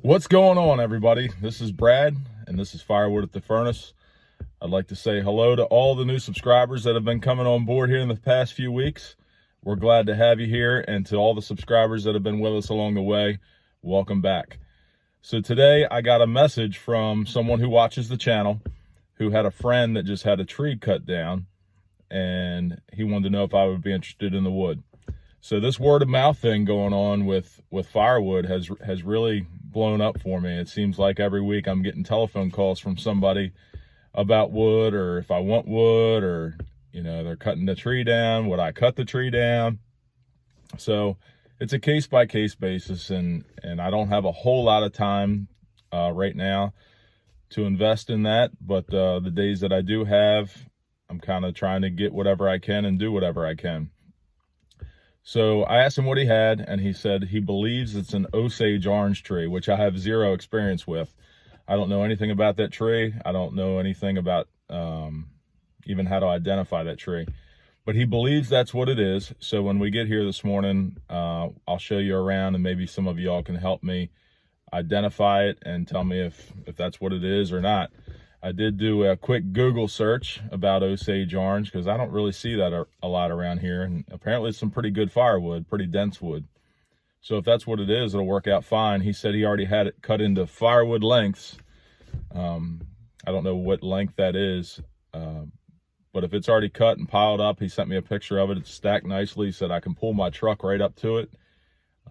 What's going on, everybody? This is Brad, and this is Firewood at the Furnace. I'd like to say hello to all the new subscribers that have been coming on board here in the past few weeks. We're glad to have you here, and to all the subscribers that have been with us along the way, welcome back. So today I got a message from someone who watches the channel who had a friend that just had a tree cut down, and he wanted to know if I would be interested in the wood. So this word of mouth thing going on with Firewood has really blown up for me. It seems like every week I'm getting telephone calls from somebody about wood, or if I want wood, or they're cutting the tree down, would I cut the tree down? So it's a case-by-case basis, and I don't have a whole lot of time right now to invest in that, but the days that I do have, I'm kind of trying to get whatever I can and do whatever I can. So I asked him what he had, and he said he believes it's an Osage orange tree, which I have zero experience with. I don't know anything about that tree. I don't know anything about even how to identify that tree. But he believes that's what it is. So when we get here this morning, I'll show you around, and maybe some of y'all can help me identify it and tell me if that's what it is or not. I did do a quick Google search about Osage orange because I don't really see that a lot around here. And apparently it's some pretty good firewood, pretty dense wood. So if that's what it is, it'll work out fine. He said he already had it cut into firewood lengths. I don't know what length that is, but if it's already cut and piled up, he sent me a picture of it. It's stacked nicely. He said I can pull my truck right up to it.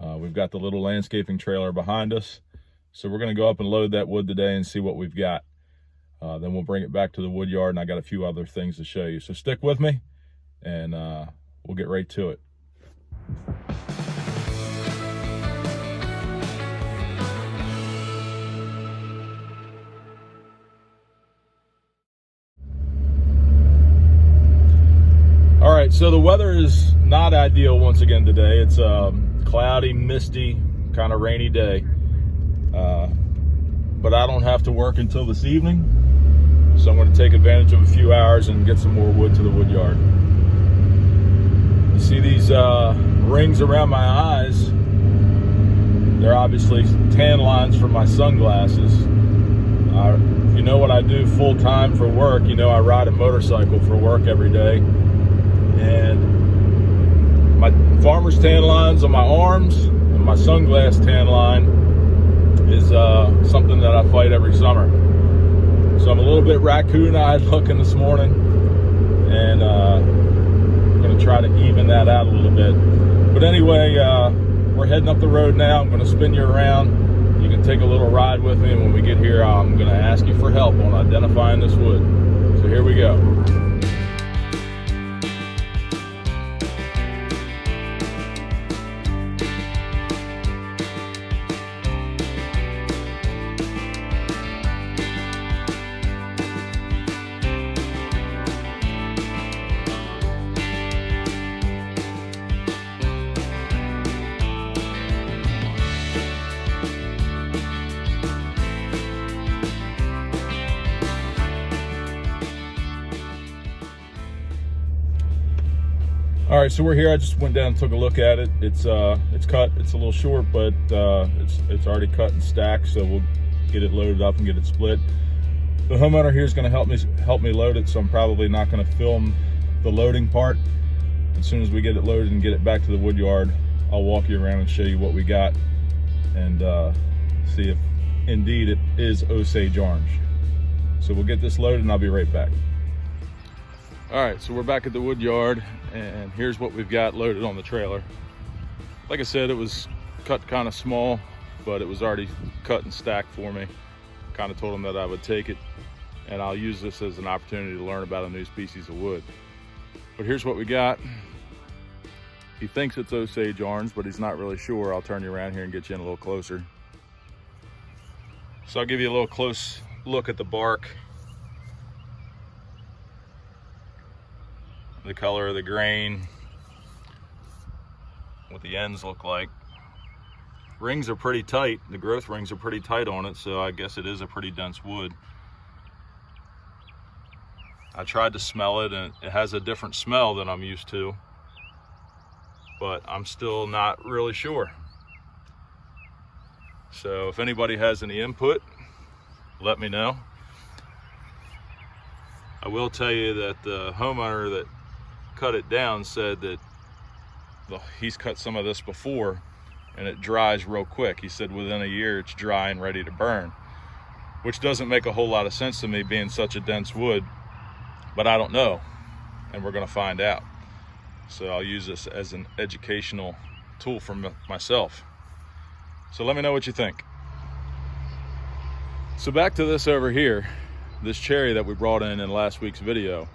We've got the little landscaping trailer behind us. So we're going to go up and load that wood today and see what we've got. Then we'll bring it back to the wood yard, and I got a few other things to show you. So stick with me, and we'll get right to it. All right, so the weather is not ideal once again today. It's a cloudy, misty, kind of rainy day. But I don't have to work until this evening. So I'm going to take advantage of a few hours and get some more wood to the wood yard. You see these rings around my eyes? They're obviously tan lines from my sunglasses. If you know what I do full time for work, you know I ride a motorcycle for work every day. And my farmer's tan lines on my arms and my sunglass tan line is something that I fight every summer. So I'm a little bit raccoon-eyed looking this morning, and I'm going to try to even that out a little bit. But anyway, we're heading up the road now. I'm going to spin you around. You can take a little ride with me, and when we get here, I'm going to ask you for help on identifying this wood. So here we go. All right, so we're here. I just went down and took a look at it. It's cut. It's a little short, but it's already cut and stacked. So we'll get it loaded up and get it split. The homeowner here is going to help me load it, so I'm probably not going to film the loading part. As soon as we get it loaded and get it back to the wood yard, I'll walk you around and show you what we got, and see if indeed it is Osage orange. So we'll get this loaded, and I'll be right back. All right, so we're back at the wood yard, and here's what we've got loaded on the trailer. Like I said, it was cut kind of small, but it was already cut and stacked for me. Kind of told him that I would take it, and I'll use this as an opportunity to learn about a new species of wood. But here's what we got. He thinks it's Osage orange, but he's not really sure. I'll turn you around here and get you in a little closer. So I'll give you a little close look at the bark. The color of the grain, what the ends look like. Rings are pretty tight. The growth rings are pretty tight on it, so I guess it is a pretty dense wood. I tried to smell it, and it has a different smell than I'm used to, but I'm still not really sure. So if anybody has any input, let me know. I will tell you that the homeowner that cut it down said that he's cut some of this before and it dries real quick. He said within a year it's dry and ready to burn, which doesn't make a whole lot of sense to me being such a dense wood, but I don't know, and we're gonna find out. So I'll use this as an educational tool for myself. So let me know what you think. So back to this over here, this cherry that we brought in last week's video.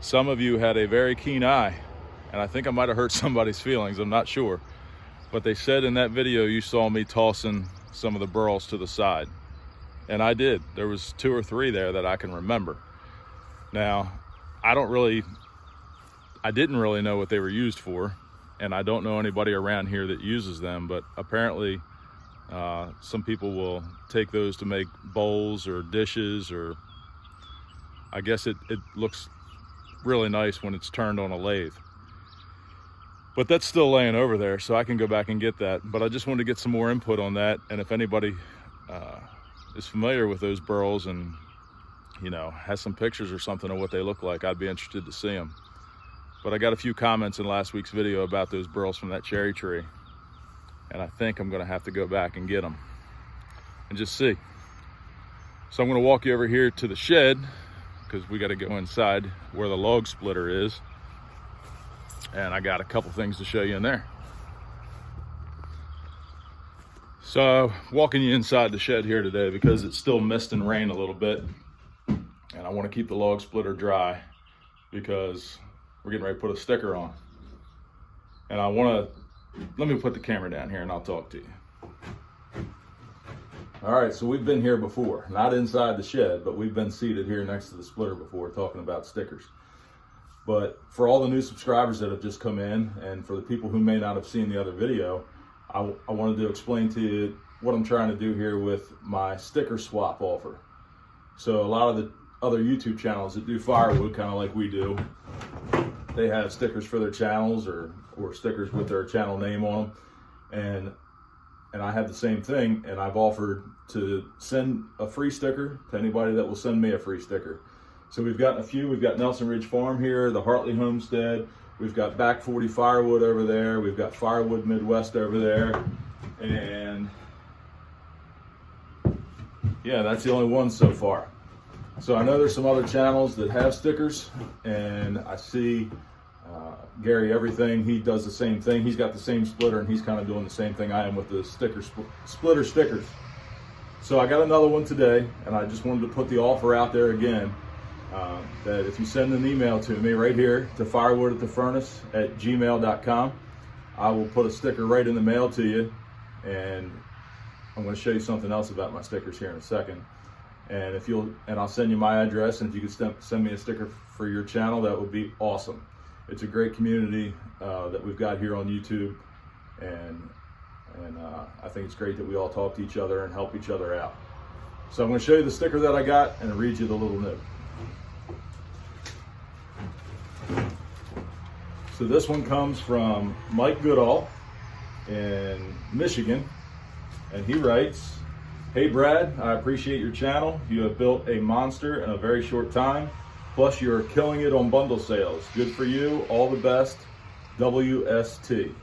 Some of you had a very keen eye, and I think I might have hurt somebody's feelings, I'm not sure. But they said in that video you saw me tossing some of the burls to the side. And I did. There was 2 or 3 there that I can remember. Now, I didn't really know what they were used for, and I don't know anybody around here that uses them, but apparently some people will take those to make bowls or dishes, or I guess it looks really nice when it's turned on a lathe. But that's still laying over there, so I can go back and get that. But I just wanted to get some more input on that, and if anybody is familiar with those burls and has some pictures or something of what they look like, I'd be interested to see them. But I got a few comments in last week's video about those burls from that cherry tree, and I think I'm gonna have to go back and get them and just see. So I'm gonna walk you over here to the shed because we got to go inside where the log splitter is, and I got a couple things to show you in there. So walking you inside the shed here today because it's still mist and rain a little bit, and I want to keep the log splitter dry because we're getting ready to put a sticker on. And let me put the camera down here and I'll talk to you. All right, so we've been here before, not inside the shed, but we've been seated here next to the splitter before talking about stickers. But for all the new subscribers that have just come in, and for the people who may not have seen the other video, I wanted to explain to you what I'm trying to do here with my sticker swap offer. So a lot of the other YouTube channels that do firewood, kind of like we do, they have stickers for their channels or stickers with their channel name on them. And I have the same thing, and I've offered to send a free sticker to anybody that will send me a free sticker. So we've gotten a few. We've got Nelson Ridge Farm here, the Hartley Homestead. We've got Back 40 Firewood over there. We've got Firewood Midwest over there. And yeah, that's the only one so far. So I know there's some other channels that have stickers, and I see Gary Everything, he does the same thing. He's got the same splitter, and he's kind of doing the same thing I am with the splitter stickers. So I got another one today, and I just wanted to put the offer out there again, that if you send an email to me right here to firewood@thefurnace@gmail.com, I will put a sticker right in the mail to you. And I'm going to show you something else about my stickers here in a second. And I'll send you my address, and if you could send me a sticker for your channel, that would be awesome. It's a great community that we've got here on YouTube, and I think it's great that we all talk to each other and help each other out. So I'm going to show you the sticker that I got and read you the little note. So this one comes from Mike Goodall in Michigan, and he writes, "Hey Brad, I appreciate your channel. You have built a monster in a very short time. Plus you're killing it on bundle sales. Good for you. All the best. WST."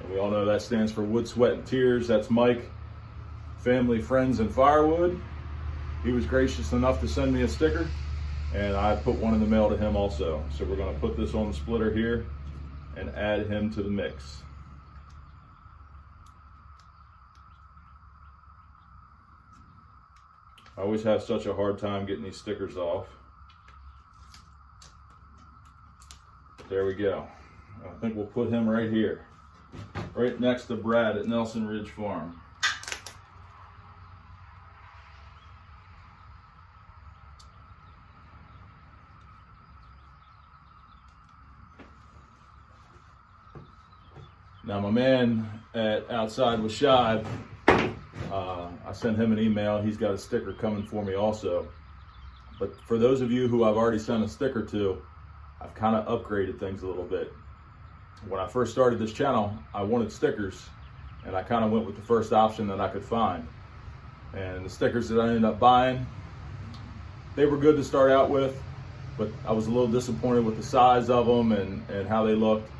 And we all know that stands for Wood, Sweat, and Tears. That's Mike, family, friends, and firewood. He was gracious enough to send me a sticker, and I put one in the mail to him also. So we're going to put this on the splitter here and add him to the mix. I always have such a hard time getting these stickers off. There we go. I think we'll put him right here, right next to Brad at Nelson Ridge Farm. Now my man at Outside with Shive, I sent him an email. He's got a sticker coming for me also. But for those of you who I've already sent a sticker to, I've kind of upgraded things a little bit. When I first started this channel, I wanted stickers, and I kind of went with the first option that I could find. And the stickers that I ended up buying, they were good to start out with, but I was a little disappointed with the size of them and how they looked,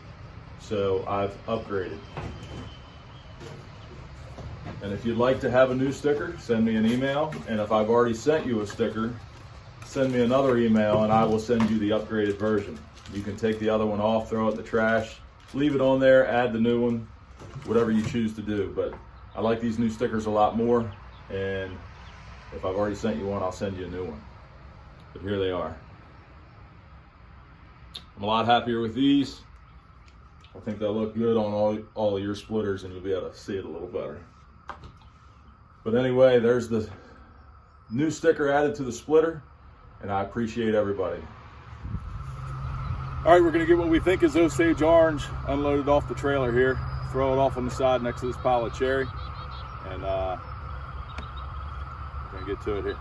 so I've upgraded. And if you'd like to have a new sticker, send me an email, and if I've already sent you a sticker, send me another email and I will send you the upgraded version. You can take the other one off, throw it in the trash, leave it on there, add the new one, whatever you choose to do. But I like these new stickers a lot more, and if I've already sent you one, I'll send you a new one. But here they are. I'm a lot happier with these. I think they'll look good on all of your splitters, and you'll be able to see it a little better. But anyway, there's the new sticker added to the splitter, and I appreciate everybody. All right, we're gonna get what we think is Osage orange unloaded off the trailer here, throw it off on the side next to this pile of cherry, and we're gonna get to it here.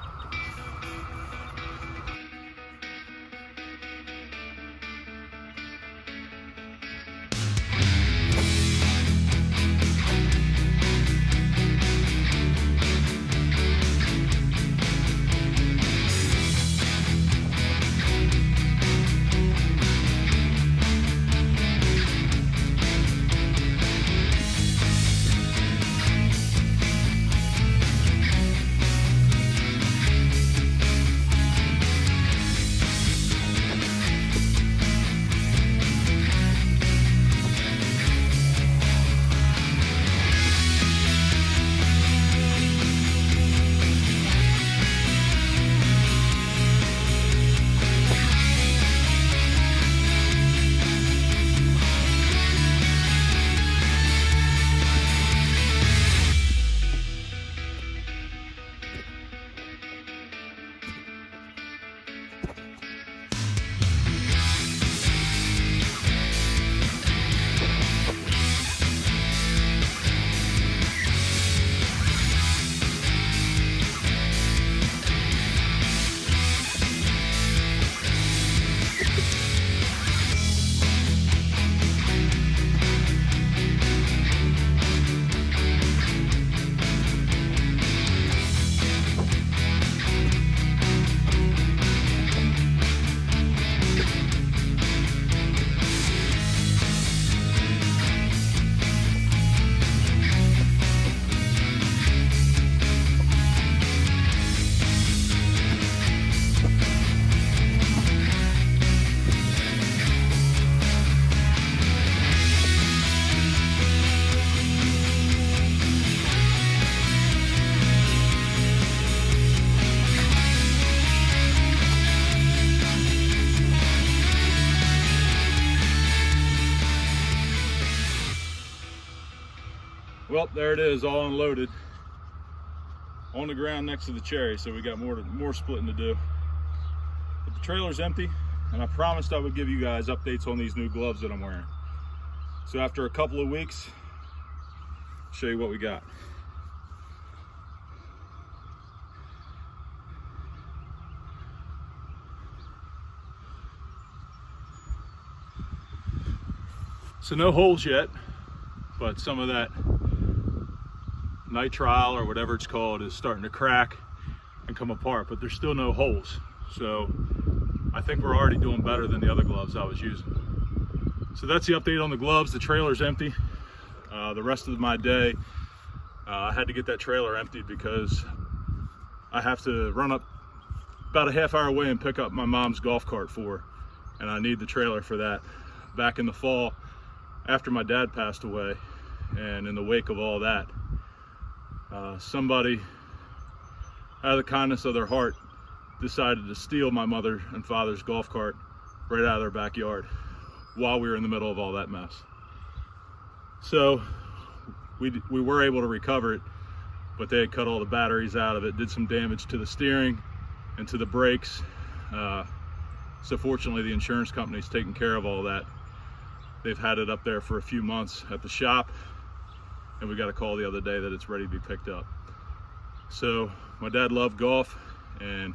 Well, there it is, all unloaded on the ground next to the cherry, so we got more splitting to do. But the trailer's empty, and I promised I would give you guys updates on these new gloves that I'm wearing. So after a couple of weeks, I'll show you what we got. So no holes yet, but some of that nitrile or whatever it's called is starting to crack and come apart, but there's still no holes. So I think we're already doing better than the other gloves I was using. So that's the update on the gloves. The trailer's empty. The rest of my day, I had to get that trailer emptied because I have to run up about a half hour away and pick up my mom's golf cart for her, and I need the trailer for that. Back in the fall, after my dad passed away, and in the wake of all that, somebody out of the kindness of their heart decided to steal my mother and father's golf cart right out of their backyard while we were in the middle of all that mess. So we were able to recover it, but they had cut all the batteries out of it, did some damage to the steering and to the brakes. So fortunately the insurance company's taking care of all that. They've had it up there for a few months at the shop, and we got a call the other day that it's ready to be picked up. So my dad loved golf, and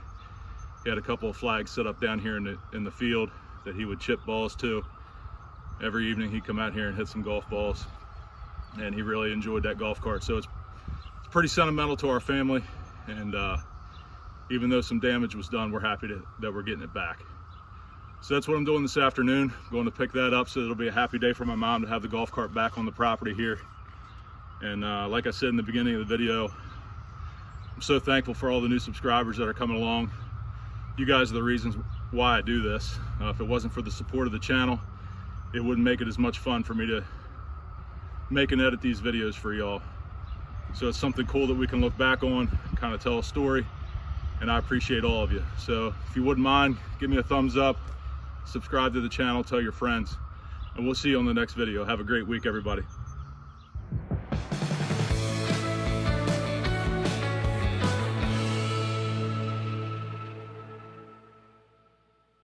he had a couple of flags set up down here in the field that he would chip balls to. Every evening he'd come out here and hit some golf balls. and he really enjoyed that golf cart. So it's pretty sentimental to our family, and even though some damage was done, we're happy that we're getting it back. So that's what I'm doing this afternoon. I'm going to pick that up, so it'll be a happy day for my mom to have the golf cart back on the property here. And like I said in the beginning of the video, I'm so thankful for all the new subscribers that are coming along. You guys are the reasons why I do this. If it wasn't for the support of the channel, it wouldn't make it as much fun for me to make and edit these videos for y'all. So it's something cool that we can look back on, kind of tell a story, and I appreciate all of you. So if you wouldn't mind, give me a thumbs up, subscribe to the channel, tell your friends, and we'll see you on the next video. Have a great week, everybody.